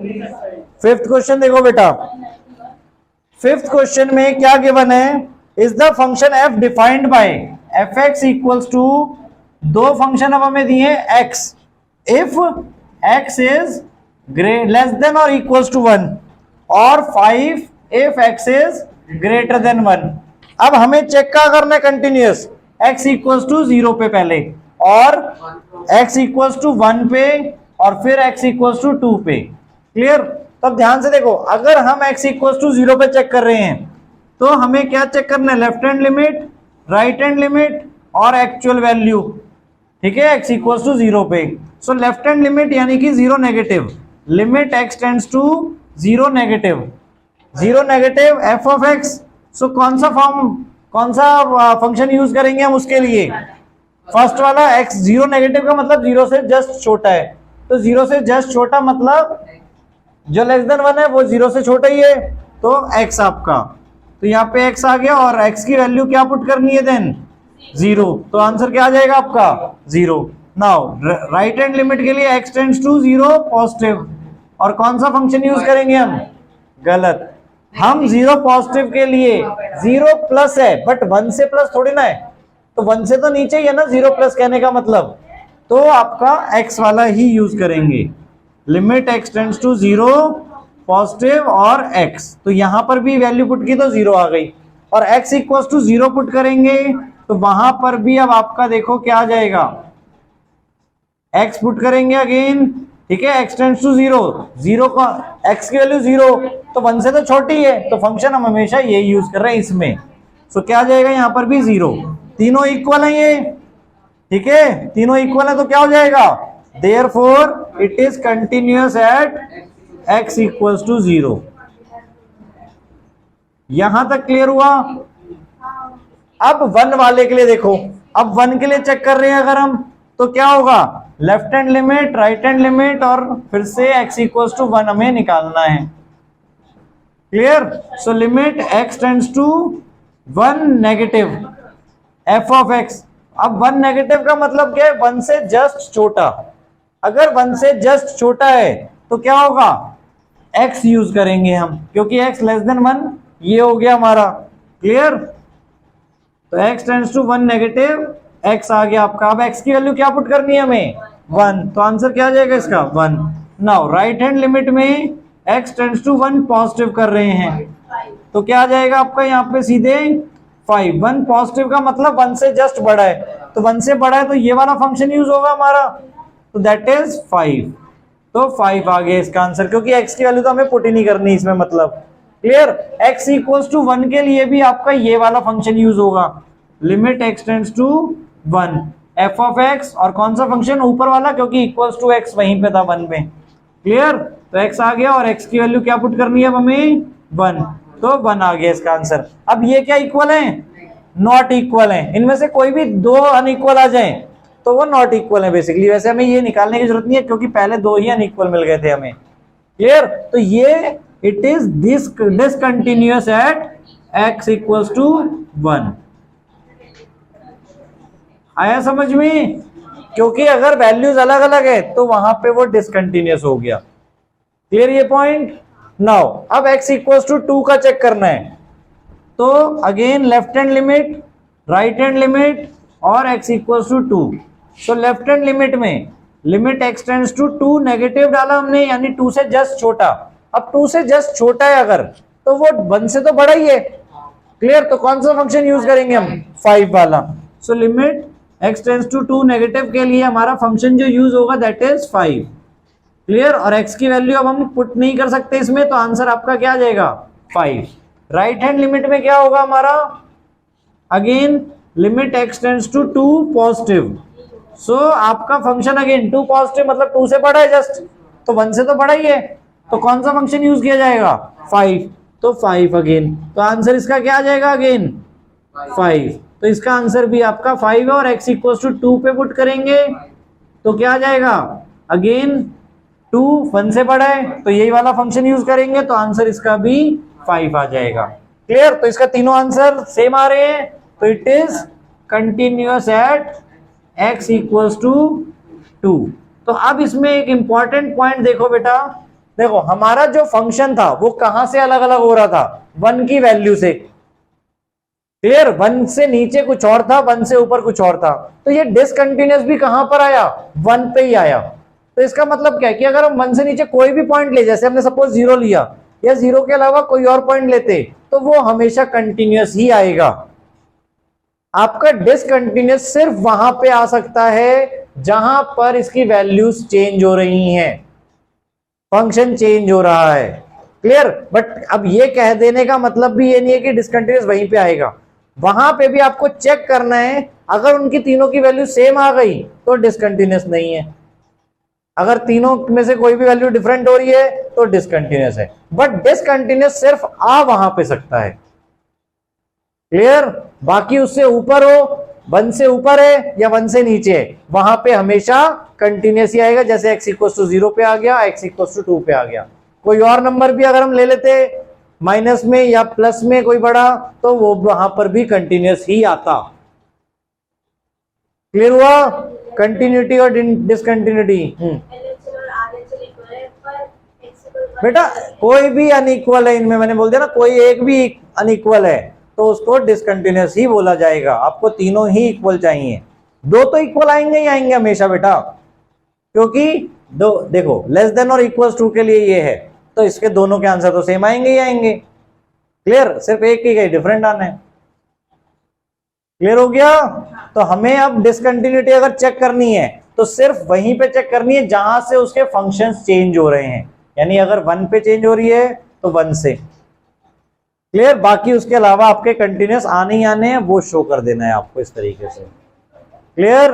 Fifth question देखो बेटा, fifth question में क्या गिवन है, is the function f defined by f x equals to, दो फंक्शन अब हमें दिए x, if x is less than और इक्वल्स टू 1 और 5 if x is greater than 1। अब हमें चेक क्या करना है, कंटिन्यूअस x इक्वल्स टू 0 पे पहले और x इक्वल्स टू 1 पे और फिर x इक्वल्स टू 2 पे। क्लियर? तब ध्यान से देखो, अगर हम x इक्वल्स टू 0 पे चेक कर रहे हैं तो हमें क्या चेक करना है, left hand limit, right hand limit और एक्चुअल वैल्यू। ठीक है, x इक्वल्स टू 0 पे। सो लेफ्ट हैंड लिमिट यानी कि 0 negative, limit x tends to 0 negative, 0 negative f of x. So कौन सा फंक्शन यूज करेंगे हम उसके लिए, फर्स्ट वाला x 0 नेगेटिव का मतलब 0 से जस्ट छोटा है, तो 0 से जस्ट छोटा मतलब जो लेस देन 1 है वो 0 से छोटा ही है, तो x आपका, तो यहाँ पे x आ गया और x की वैल्यू क्या पुट करनी है देन 0, तो आंसर क्या आ जाएगा आपका 0। नाउ राइट हैंड लिमिट के लिए x टेंड्स टू 0 पॉजिटिव, और कौन सा फंक्शन यूज करेंगे हम, गलत, हम 0 पॉजिटिव के लिए 0 प्लस है बट 1 से प्लस थोड़ी ना है, तो 1 से तो नीचे ही है ना 0 प्लस कहने का मतलब, तो आपका x वाला ही यूज करेंगे, limit x tends to 0 positive और x, तो यहां पर भी वैल्यू पुट की तो 0 आ गई, और x इक्वल्स टू 0 पुट करेंगे तो वहां पर भी अब आपका देखो क्या आ जाएगा, x पुट करेंगे अगेन, ठीक है, x टेंड्स टू 0, 0 का x की वैल्यू 0 तो 1 से तो छोटी है, तो फंक्शन हम हमेशा ये यूज कर रहे हैं इसमें, सो क्या आ जाएगा यहाँ पर भी 0, तीनों इक्वल है ये, ठीक है, तीनों इक्वल है तो क्या हो जाएगा, therefore it is continuous at x equals to 0। यहां तक क्लियर हुआ? अब 1 वाले के लिए देखो, अब 1 के लिए चेक कर रहे हैं अगर हम, तो क्या होगा, left hand limit, right hand limit और फिर से x इक्वल्स टू 1 हमें निकालना है। Clear? So limit x tends to 1 negative f of x। अब 1 नेगेटिव का मतलब क्या है, 1 से जस्ट छोटा, अगर 1 से जस्ट छोटा है तो क्या होगा, x यूज करेंगे हम, क्योंकि x लेस देन 1 ये हो गया हमारा। क्लियर? तो x tends to 1 negative, x आ गया आपका, अब x की वैल्यू क्या पुट करनी है हमें 1, तो आंसर क्या आ जाएगा इसका 1। नाउ राइट हैंड लिमिट में x टेंड्स टू 1 पॉजिटिव कर रहे हैं, तो क्या आ जाएगा आपका यहाँ पे सीधे 5, 1 पॉजिटिव का मतलब 1 से जस्ट बड़ा है, तो 1 से बड़ा है तो ये वाला फंक्शन यूज होगा हमारा, तो दैट इज 5, तो 5 आ गया इसका आंसर, क्योंकि x की वैल्यू तो हमें पुट ही नहीं करनी इसमें मतलब। क्लियर? x इक्वल्स टू 1 के लिए भी आपका ये वाला फंक्शन यूज होगा, limit x tends to 1 f of x, और कौन सा फंक्शन ऊपर वाला, क्योंकि इक्वल्स टू x वहीं पे था 1 में। क्लियर? तो x आ गया और x की वैल्यू क्या पुट करनी है अब हमें 1, तो 1 आ गया इसका आंसर। अब ये क्या इक्वल है, नॉट इक्वल है, इनमें से कोई भी दो अनइक्वल आ जाए तो वो नॉट इक्वल है बेसिकली, वैसे हमें ये निकालने की जरूरत नहीं है क्योंकि पहले दो ही अनइक्वल मिल गए थे हमें। क्लियर? तो ये it is discontinuous at x equals to 1। आया समझ में? क्योंकि अगर वैल्यूज अलग अलग है तो वहां पे वो डिसकंटिन्यूअस हो गया। क्लियर ये पॉइंट? नाउ अब x इक्वल्स टू 2 का चेक करना है, तो again left hand limit, right hand limit और x equals to 2। So left hand limit में limit x tends to 2 negative डाला हमने, यानी 2 से जस्ट छोटा, अब 2 से जस्ट छोटा है अगर, तो वो 1 से तो बड़ा ही है। क्लियर? तो कौन सा फंक्शन यूज करेंगे हम, 5 वाला। So limit x tends to 2 negative के लिए हमारा फंक्शन जो यूज होगा दैट इज 5। क्लियर? और x की वैल्यू अब हम पुट नहीं कर सकते इसमें, तो आंसर आपका क्या आ जाएगा 5। राइट हैंड लिमिट में क्या होगा हमारा, again limit x tends to 2 positive, so आपका फंक्शन अगेन 2 पॉजिटिव मतलब 2 से बड़ा है जस्ट, तो 1 से तो बड़ा ही है, तो कौन सा फंक्शन यूज किया जाएगा 5, तो 5 अगेन, तो आंसर इसका क्या आ जाएगा अगेन 5। तो इसका आंसर भी आपका 5 है, और x इक्वल्स टू 2 पे पुट करेंगे तो क्या आ जाएगा अगेन 2, 1 से बड़ा है तो यही वाला फंक्शन यूज करेंगे, तो आंसर इसका भी 5 आ जाएगा। क्लियर? तो इसका तीनों आंसर सेम आ रहे हैं, तो it is continuous at x equals to 2। तो अब इसमें एक इंपॉर्टेंट पॉइंट देखो बेटा, देखो हमारा जो फंक्शन था वो कहां से अलग अलग हो रहा था, 1 की वैल्यू से। क्लियर, 1 से नीचे कुछ और था, 1 से ऊपर कुछ और था, तो ये डिसकंटिन्यूअस भी कहां पर आया, 1 पे ही आया। तो इसका मतलब क्या है कि अगर हम 1 से नीचे कोई भी पॉइंट ले, जैसे हमने सपोज 0 लिया या 0 के अलावा कोई और पॉइंट लेते, तो वो हमेशा कंटिन्यूअस ही आएगा। आपका डिसकंटिन्यूअस सिर्फ वहां पे आ सकता है जहां पर इसकी वैल्यूज चेंज हो रही हैं, फंक्शन चेंज हो रहा है। क्लियर, बट अब ये कह देने का मतलब भी ये नहीं है कि डिसकंटिन्यूअस वहीं पे आएगा, वहां पे भी आपको चेक करना है। अगर उनकी तीनों की वैल्यू सेम आ गई तो डिसकंटिन्यूअस नहीं है, अगर तीनों में से कोई भी वैल्यू डिफरेंट हो रही है तो डिसकंटिन्यूअस है। बट डिसकंटिन्यूअस सिर्फ आ वहां पे सकता है। क्लियर, बाकी उससे ऊपर हो, 1 से ऊपर है या 1 से नीचे है, वहां पे हमेशा कंटिन्यूअस ही आएगा। जैसे x इक्वल टू 0 पे आ गया, x इक्वल टू 2 पे आ गया। कोई और नंबर भी अगर हम ले लेते माइनस में या प्लस में कोई बड़ा, तो वो वहां पर भी कंटिन्यूअस ही आता। क्लियर हुआ, कंटिन्यूटी और डिसकंटिन्यूटी। बेटा कोई भी अनइक्वल है इनमें, मैंने बोल दिया ना, कोई एक भी अनइक्वल है तो उसको डिसकंटिन्यूअस ही बोला जाएगा। आपको तीनों ही इक्वल चाहिए, 2 तो इक्वल आएंगे ही आएंगे हमेशा बेटा, क्योंकि दो देखो लेस देन और इक्वल टू के लिए ये है, तो इसके दोनों के आंसर तो सेम आएंगे ही आएंगे। क्लियर, सिर्फ एक ही का डिफरेंट आना है। क्लियर हो गया। तो हमें अब डिसकंटिन्यूटी अगर चेक करनी है तो सिर्फ वहीं पे चेक करनी है जहां से उसके फंक्शंस चेंज हो रहे हैं, यानी अगर 1 पे चेंज हो रही है तो 1 से। क्लियर, बाकी उसके अलावा आपके कंटिन्यूअस आने ही आने हैं, वो शो कर देना है आपको इस तरीके से। क्लियर।